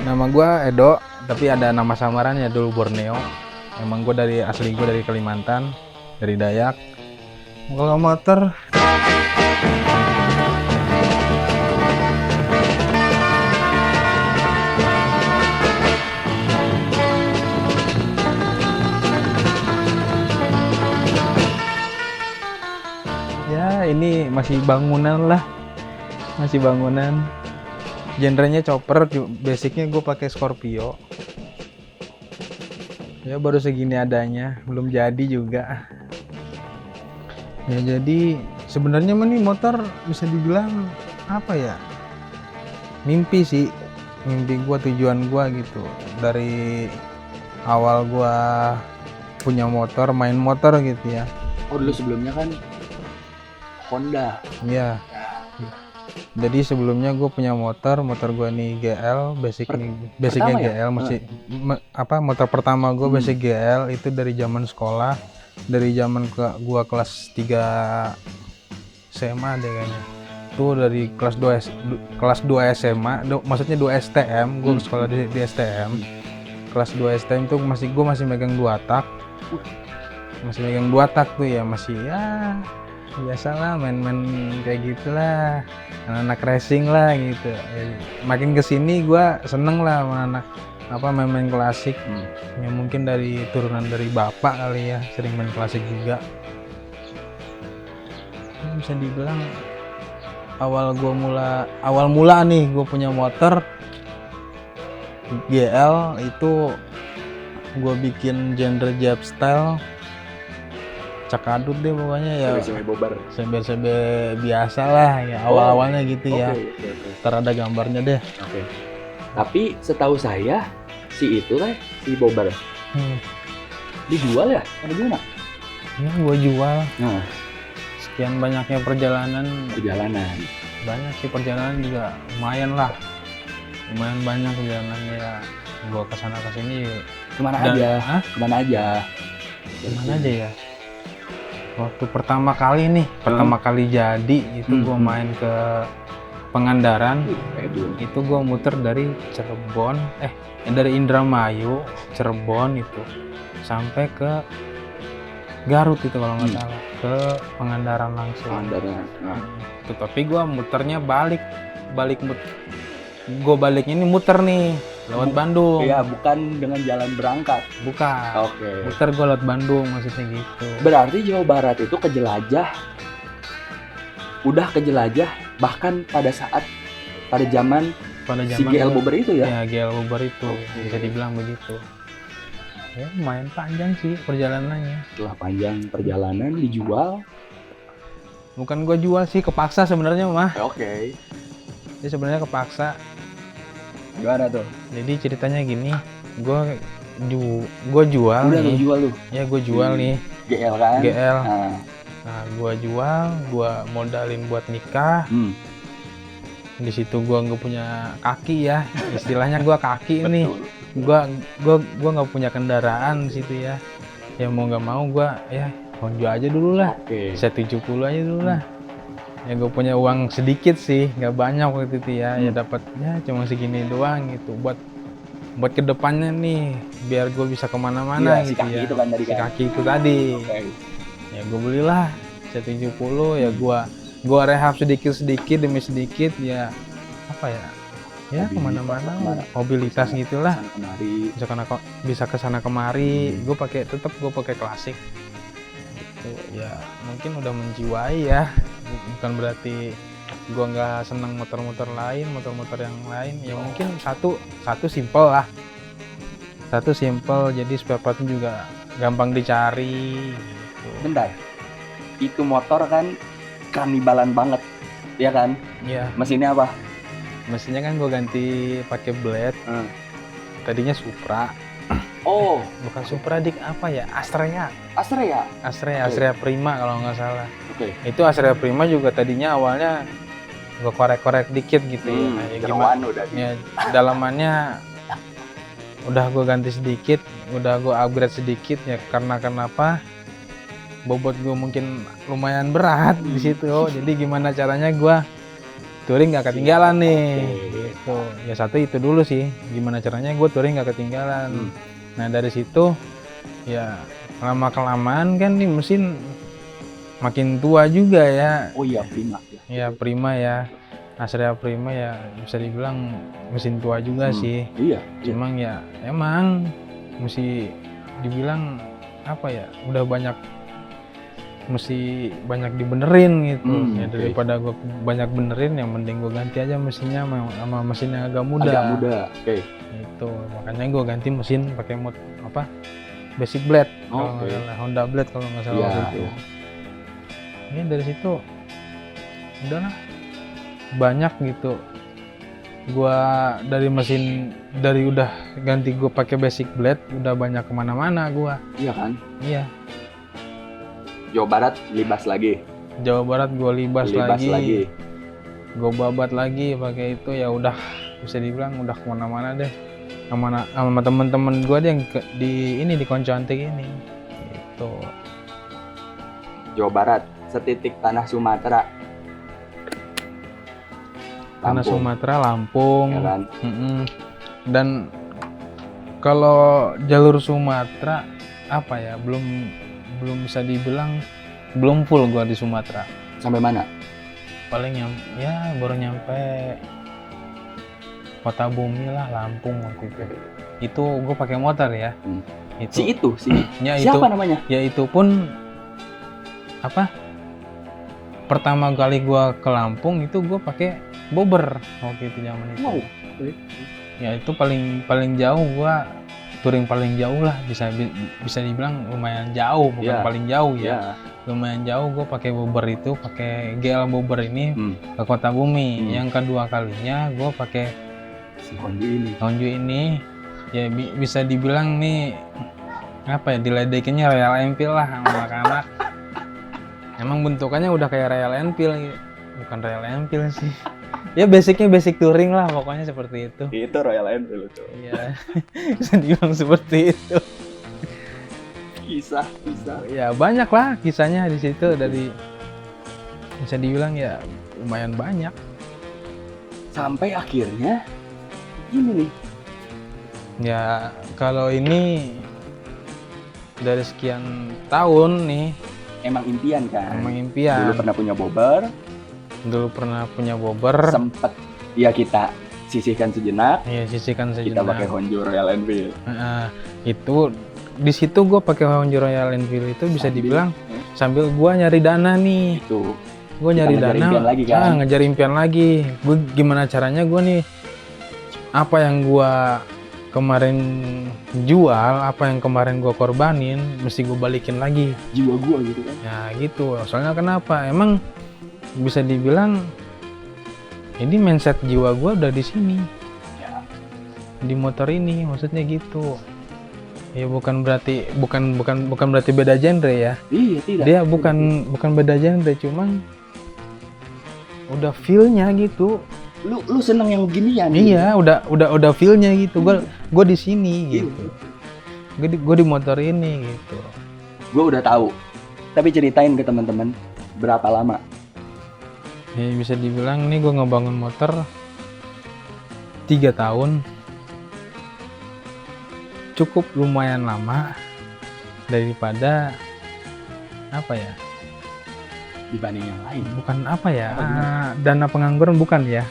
Nama gue Edo, tapi ada nama samarannya dulu Borneo. Emang gue asli gue dari Kalimantan, dari Dayak. Kalau motor, ya ini masih bangunan lah, masih bangunan. Genrenya chopper, basicnya gue pakai Scorpio. Ya baru segini adanya, belum jadi juga. Ya jadi sebenarnya nih motor bisa dibilang apa ya? Mimpi sih, mimpi gue, tujuan gue gitu. Dari awal gue punya motor, main motor gitu ya. Oh dulu sebelumnya kan Honda. Iya. Jadi sebelumnya gue punya motor gue nih GL, basicnya ya? GL, motor pertama gue basic GL itu dari zaman sekolah, dari zaman gue kelas 3 SMA deh kayaknya. Itu dari kelas 2 SMA, maksudnya 2 STM, gue sekolah di STM. Kelas 2 STM itu gue masih megang 2 tak. Masih megang 2 tak tuh ya, masih ya biasalah main-main kayak gitulah, anak racing lah gitu. Makin kesini gue seneng lah sama main-main klasik. Ya mungkin dari turunan dari bapak kali ya, sering main klasik juga. Bisa dibilang awal mula nih gue punya motor GL itu gue bikin genre Jap style, cakadut deh pokoknya ya, sember biasa lah ya, awal-awalnya gitu ya. Ntar ada gambarnya deh. Tapi setahu saya si Bobber dijual ya? Ada gimana? Ya gue jual. Nah, Sekian banyaknya perjalanan. Banyak sih perjalanan juga, lumayan banyak perjalanannya ya. Gue kesana kesini. Kemana aja? Kemana aja ya? Waktu pertama kali jadi itu gue main ke Pangandaran. Itu gue muter dari Cirebon, dari Indramayu, Cirebon itu sampai ke Garut itu kalau nggak salah, ke Pangandaran langsung. Tapi gue muternya gue baliknya ini muter nih lewat Bandung. Iya, bukan dengan jalan berangkat. Bukan. Muter gue lewat Bandung, maksudnya gitu. Berarti Jawa Barat itu udah kejelajah bahkan pada zaman si GL Bobber itu ya? Ya, GL Bobber itu bisa dibilang begitu. Ya lumayan panjang sih perjalanannya. Setelah panjang perjalanan dijual. Bukan gue jual sih, kepaksa sebenarnya mah. Jadi sebenarnya kepaksa. Gimana tuh? Jadi ceritanya gini, gue jual. Udah nih. Jual lu? Ya gue jual nih. GL kan? GL. Nah gue jual, gue modalin buat nikah. Di situ gue nggak punya kaki ya, istilahnya gue kaki nih. Gue nggak punya kendaraan di situ ya. Ya mau nggak mau gue ya konjo aja dulu lah. Saya 70 aja dulu lah. Ya gue punya uang sedikit sih, nggak banyak waktu itu ya. Ya dapatnya cuma segini doang gitu buat kedepannya nih, biar gue bisa kemana-mana gitu ya. Si kaki itu tadi. Ya gue belilah C70 ya, gue rehab sedikit demi sedikit ya, apa ya, ya kemana-mana, mobilitas gitulah, bisa kesana kemari. Gue pakai klasik gitu ya. Mungkin udah menjiwai ya, bukan berarti gue nggak seneng motor yang lain ya. Mungkin satu simple jadi spare partnya juga gampang dicari gitu. Bentar, itu motor kan kanibalan banget ya kan? Iya. Mesinnya apa? Mesinnya kan gue ganti pakai blade. Tadinya Supra. Oh, bukan Supra, apa ya? Astrea Prima kalau nggak salah. Itu Astrea Prima juga tadinya awalnya gue korek-korek dikit gitu ya. Gimana? Ya, dalamannya udah gue ganti sedikit, udah gue upgrade sedikit ya, karena kenapa? Bobot gue mungkin lumayan berat di situ. Jadi gimana caranya gue touring nggak ketinggalan nih. Gitu. Ya satu itu dulu sih, gimana caranya gue touring nggak ketinggalan. Nah dari situ ya lama kelamaan kan nih mesin makin tua juga ya. Oh iya, Prima ya. Ya Prima ya, Astrea Prima ya bisa dibilang mesin tua juga sih. Iya. Cuman ya emang mesti dibilang apa ya, udah mesti banyak dibenerin gitu. Ya daripada gue banyak benerin, yang mending gue ganti aja mesinnya sama mesin yang agak muda. Agak muda. Itu makanya gue ganti mesin pakai basic blade, kalau nggak salah Honda Blade kalau nggak salah waktu itu. Ya dari situ udahlah banyak gitu. Gua dari udah ganti gue pakai basic blade, udah banyak kemana-mana gua. Iya kan? Iya. Jawa Barat libas lagi. Jawa Barat gue libas lagi. Gue babat lagi pakai itu, ya udah bisa dibilang udah kemana-mana deh. Sama temen-temen gue yang di Koncantik ini. Gitu. Jawa Barat, setitik tanah Sumatera. Tanah Sumatera, Lampung. Ya kan? Dan kalau jalur Sumatera apa ya, belum bisa dibilang belum full gua di Sumatera. Sampai mana? Paling baru nyampe Kota Bumi lah, Lampung waktu itu. Itu gua pakai motor ya. Itu. Ya, siapa itu, namanya? Ya itu pun pertama kali gua ke Lampung itu gua pakai bobber waktu itu, zaman itu. Wow. Ya itu paling jauh gua touring paling jauh lah, bisa dibilang lumayan jauh, bukan paling jauh ya. Lumayan jauh gue pakai bobber itu, pakai GL bobber ini ke Kota Bumi. Yang kedua kalinya gue pakai Honju ini. Ya bisa dibilang nih apa ya, diledekinnya Royal Enfield lah sama anak-anak. Emang bentukannya udah kayak Royal Enfield, bukan Royal Enfield sih. Ya basicnya basic touring lah, pokoknya seperti itu. Itu Royal Enfield tuh. Iya, bisa dibilang seperti itu. Kisah. Ya banyak lah kisahnya di situ, dari bisa dibilang ya lumayan banyak. Sampai akhirnya ini nih. Ya kalau ini dari sekian tahun nih. Emang impian kan? Emang impian. Dulu pernah punya bobber. Sempet ya kita sisihkan sejenak. Iya, sisihkan sejenak. Kita pakai Honju Royal Enfield. Itu di situ gue pakai Honju Royal Enfield itu bisa dibilang sambil gue nyari dana nih. Itu. Gue nyari dana. Lagi, kan? Ngejar impian lagi. Gue gimana caranya gue nih, apa yang gue kemarin jual, apa yang kemarin gue korbanin, mesti gue balikin lagi. Jiwa gue gitu kan? Ya gitu. Soalnya kenapa? Emang bisa dibilang ini mindset jiwa gue udah di sini ya, di motor ini, maksudnya gitu ya. Bukan berarti beda genre ya. Iya, tidak. Dia bukan beda genre, cuman udah feel-nya gitu. Lu seneng yang beginian? Iya, gitu. udah feel-nya gitu. Gue di sini gitu. Gue di motor ini gitu. Gue udah tahu. Tapi ceritain ke teman-teman berapa lama? Ya bisa dibilang nih gue ngebangun motor 3 tahun. Cukup lumayan lama daripada apa ya, dibanding yang lain. Bukan apa ya, dana pengangguran bukan ya.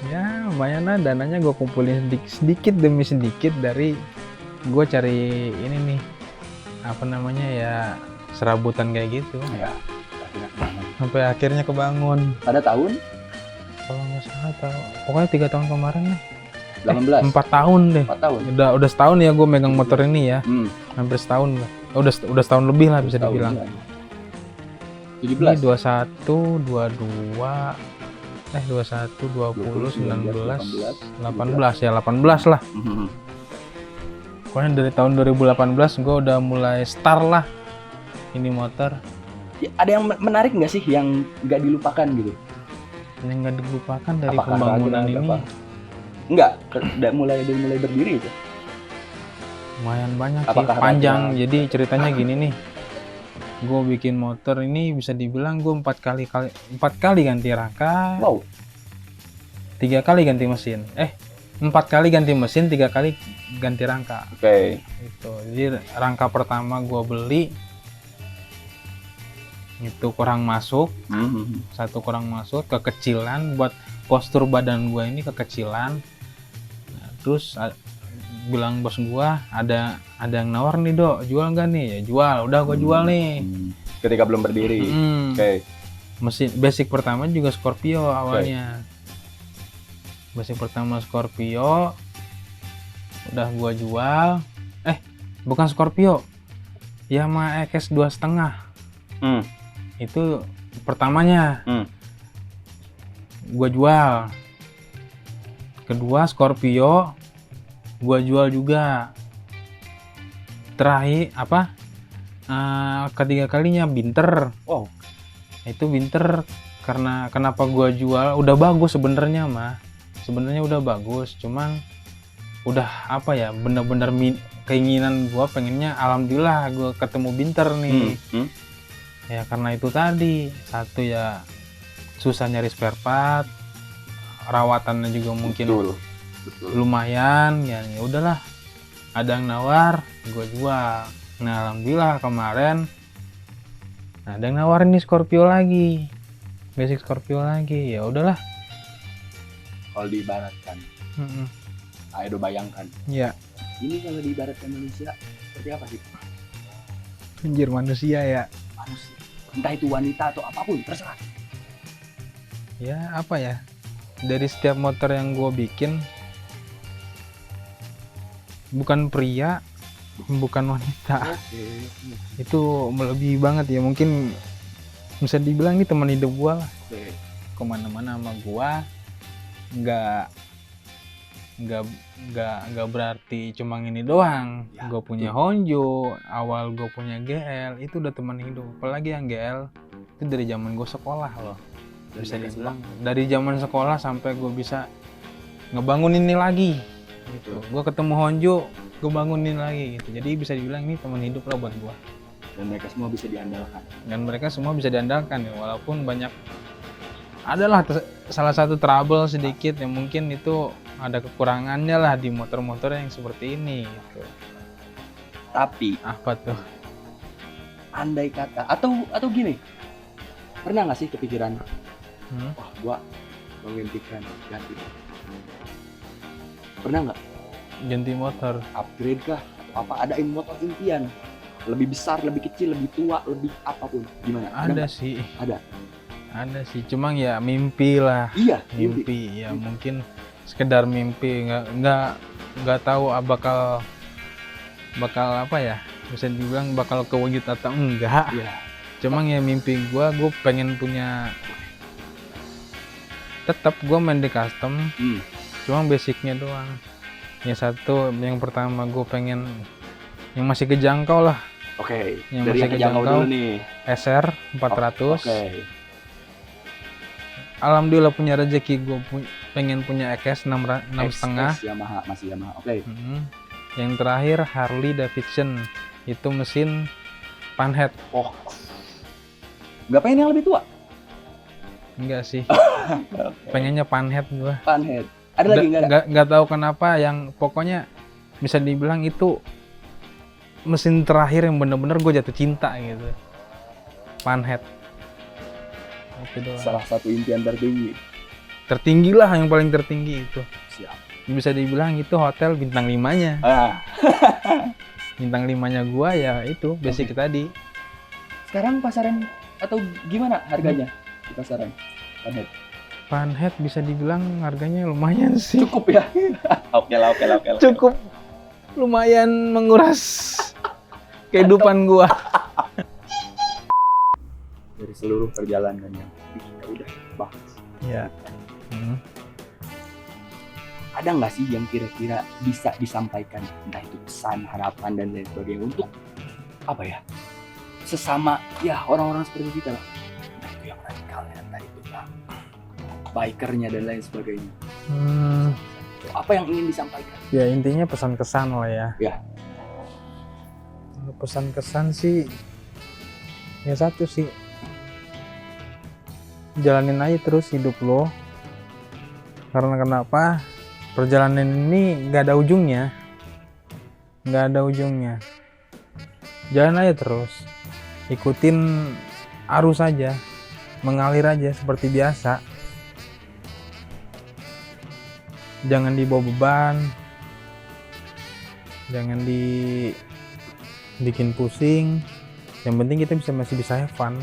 Ya lumayan lah, dananya gue kumpulin sedikit demi sedikit dari gue cari ini nih, apa namanya ya, serabutan kayak gitu ya. Sampai akhirnya kebangun. Pada tahun? Kalau nggak salah pokoknya 3 tahun kemarin nih. 18? 4 tahun deh. 4 tahun? Udah setahun ya gue megang motor ini ya. Hampir setahun lah. Udah setahun lebih lah bisa dibilang. 17? Ini 21, 22, 20, 19, 18 ya, 18 lah. Pokoknya dari tahun 2018 gue udah mulai start lah ini motor. Ya, ada yang menarik nggak sih yang nggak dilupakan gitu? Yang nggak dilupakan dari pembangunan ini? Nggak, mulai berdiri itu. Lumayan banyak sih, panjang. Jadi ceritanya gini nih. Gue bikin motor ini bisa dibilang gue 4 kali ganti rangka. Wow. 3 kali ganti mesin. 4 kali ganti mesin, 3 kali ganti rangka. Oke. Itu. Jadi rangka pertama gua beli itu kurang masuk. Satu kurang masuk, kekecilan, buat postur badan gua ini kekecilan. Nah, terus bilang bos gua, ada yang nawar nih Dok, jual nggak nih? Ya jual, udah gua jual nih. Ketika belum berdiri. Oke. Mesin basic pertama juga Scorpio awalnya. Basic pertama Scorpio, udah gua jual. Bukan Scorpio, Yamaha EKS 2,5. Itu pertamanya. Gua jual. Kedua Scorpio gua jual juga. Terakhir ketiga kalinya Binter. Wow. Itu Binter karena kenapa gua jual, udah bagus sebenarnya mah. Sebenarnya udah bagus, cuman udah bener-bener keinginan gua pengennya, alhamdulillah gua ketemu Binter nih. Ya karena itu tadi, satu ya susah nyari spare part, rawatannya juga mungkin betul. Lumayan ya udahlah, ada yang nawar gua jual. Nah alhamdulillah kemarin ada yang nawarin nih Scorpio lagi, basic Scorpio lagi, ya udahlah. Kalau diibaratkan, ayo bayangkan. Ya. Ini kalau diibaratkan manusia seperti apa sih? Anjir, manusia ya. Manusia. Entah itu wanita atau apapun, terserah. Ya apa ya? Dari setiap motor yang gue bikin, bukan pria, bukan wanita. Itu melebihi banget ya. Mungkin bisa dibilang ini teman hidup gue lah. Kemana-mana sama gue. Nggak berarti cuma ini doang. Ya, gue punya Honjo, awal gue punya GL, itu udah teman hidup. Apalagi yang GL itu dari zaman gue sekolah loh. Bisa dibilang dari zaman sekolah sampai gue bisa ngebangun ini lagi. Gitu. Gue ketemu Honjo, gue bangunin lagi gitu. Jadi bisa dibilang ini teman hidup lah buat gue. Dan mereka semua bisa diandalkan ya, walaupun banyak. Adalah salah satu trouble sedikit yang mungkin itu ada kekurangannya lah di motor-motor yang seperti ini gitu. Tapi apa tuh? Andai kata atau gini, pernah nggak sih kepikiran, wah gua mengintikan ganti? Pernah nggak? Ganti motor? Upgrade kah? Atau apa? Adain motor impian? Lebih besar, lebih kecil, lebih tua, lebih apapun? Gimana? Ada sih. Ada sih, cuma ya mimpi lah. Iya, mimpi. Ya mungkin sekedar mimpi, nggak tahu bakal apa ya, bisa dibilang bakal kewujud atau enggak. Iya. Cuma ya mimpi gue pengen punya, tetap gue main di custom, cuma basicnya doang. Yang pertama gue pengen yang masih kejangkau lah. Oke. Yang dari masih kejangkau dulu nih. SR 400. Oke. Alhamdulillah punya rezeki, gue pengen punya EKS 6,5. Yamaha, masih Yamaha. Oke. Yang terakhir Harley Davidson, itu mesin panhead. Oh. Nggak pengen yang lebih tua? Enggak sih. Pengennya panhead gue. Panhead. Ada lagi nggak tahu kenapa, yang pokoknya bisa dibilang itu mesin terakhir yang bener-bener gue jatuh cinta gitu. Panhead. Salah satu impian tertinggi lah, yang paling tertinggi itu. Siap. Bisa dibilang itu hotel bintang 5-nya. Bintang 5-nya gua ya itu basic tadi. Sekarang pasaran atau gimana harganya di pasaran panhead bisa dibilang harganya lumayan sih. Cukup ya. Oke lah. Cukup lumayan menguras kehidupan gua. Dari seluruh perjalanan yang kita udah bahas. Ya. Ada nggak sih yang kira-kira bisa disampaikan, entah itu pesan, harapan dan lain sebagainya untuk apa ya? Sesama ya orang-orang seperti kita lah. Entah itu yang radikalnya, entah itu yang bikernya dan lain sebagainya. Apa yang ingin disampaikan? Ya intinya pesan-kesan lah ya. Ya. Pesan-kesan sih ya satu sih, jalanin aja terus hidup lo, Karena kenapa? Perjalanan ini nggak ada ujungnya. Nggak ada ujungnya. Jalan aja terus. Ikutin arus aja. Mengalir aja seperti biasa. Jangan dibawa beban. Jangan dibikin pusing. Yang penting kita masih bisa have fun.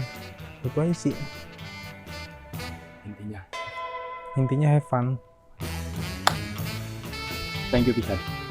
Itu aja sih. Intinya have fun. thank you Pisan.